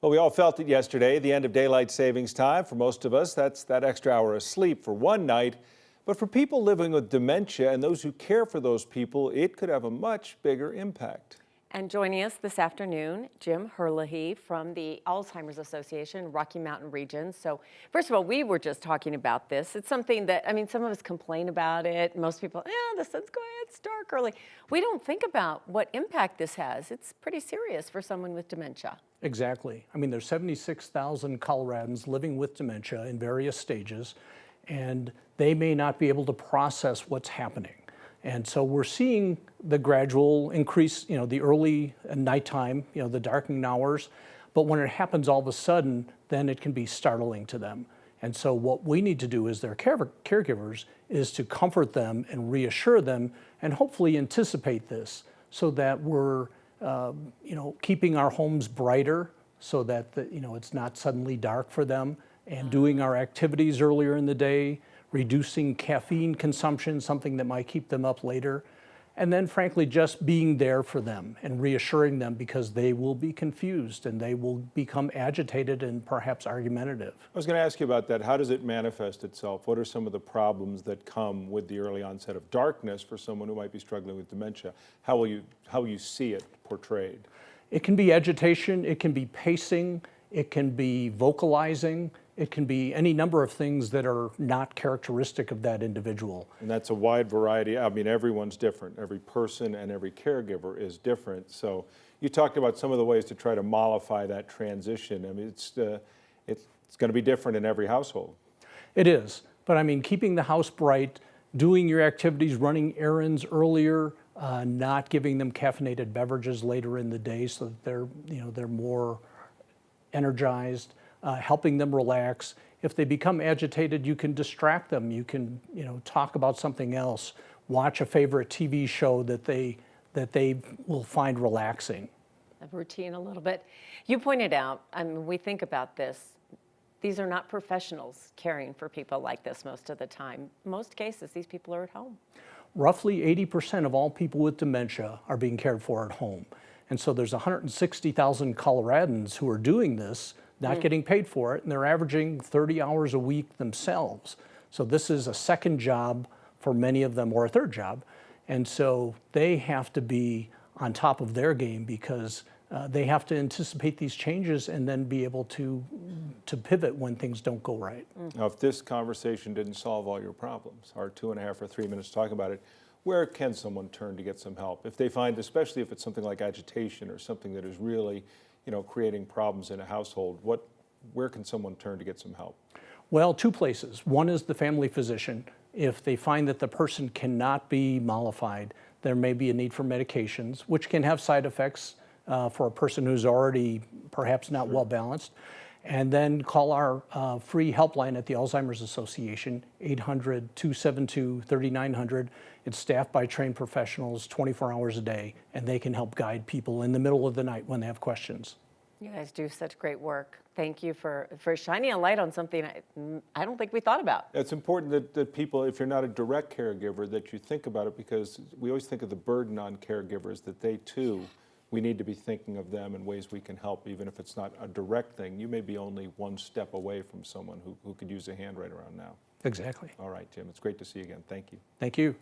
Well, we all felt it yesterday, the end of daylight savings time. For most of us, that's that extra hour of sleep for one night. But for people living with dementia and those who care for those people, it could have a much bigger impact. And joining us this afternoon, Jim Herlihy from the Alzheimer's Association, Rocky Mountain region. So first of all, we were just talking about this. It's something that, some of us complain about it. Most people, the sun's going, it's dark early. We don't think about what impact this has. It's pretty serious for someone with dementia. Exactly. There's 76,000 Coloradans living with dementia in various stages, and they may not be able to process what's happening. And so we're seeing the gradual increase, the early nighttime, the darkening hours. But when it happens all of a sudden, then it can be startling to them. And so what we need to do as their caregivers is to comfort them and reassure them and hopefully anticipate this so that we're, keeping our homes brighter so that, it's not suddenly dark for them, and doing our activities earlier in the day, reducing caffeine consumption, something that might keep them up later, and then frankly just being there for them and reassuring them, because they will be confused and they will become agitated and perhaps argumentative. I was going to ask you about that. How does it manifest itself? What are some of the problems that come with the early onset of darkness for someone who might be struggling with dementia? How will you see it portrayed? It can be agitation, it can be pacing, it can be vocalizing, it can be any number of things that are not characteristic of that individual. And that's a wide variety. Everyone's different. Every person and every caregiver is different. So you talked about some of the ways to try to mollify that transition. It's going to be different in every household. It is. But keeping the house bright, doing your activities, running errands earlier, not giving them caffeinated beverages later in the day so that they're more energized, helping them relax. If they become agitated, you can distract them. You can, talk about something else, watch a favorite TV show that they will find relaxing. A routine a little bit. You pointed out, we think about this. These are not professionals caring for people like this most of the time. Most cases, these people are at home. Roughly 80% of all people with dementia are being cared for at home. And so there's 160,000 Coloradans who are doing this, not getting paid for it, and they're averaging 30 hours a week themselves. So this is a second job for many of them, or a third job. And so they have to be on top of their game, because they have to anticipate these changes and then be able to pivot when things don't go right. Now, if this conversation didn't solve all your problems, our 2.5 or 3 minutes talking about it, where can someone turn to get some help? If they find, especially if it's something like agitation or something that is really, creating problems in a household, where can someone turn to get some help? Well, two places. One is the family physician. If they find that the person cannot be mollified, there may be a need for medications, which can have side effects for a person who's already perhaps not well balanced. And then call our free helpline at the Alzheimer's Association, 800-272-3900. It's staffed by trained professionals 24 hours a day, and they can help guide people in the middle of the night when they have questions. You guys do such great work. Thank you for shining a light on something I don't think we thought about. It's important that people, if you're not a direct caregiver, that you think about it, because we always think of the burden on caregivers, that they too, we need to be thinking of them in ways we can help, even if it's not a direct thing. You may be only one step away from someone who could use a hand right around now. Exactly. All right, Jim, it's great to see you again. Thank you. Thank you.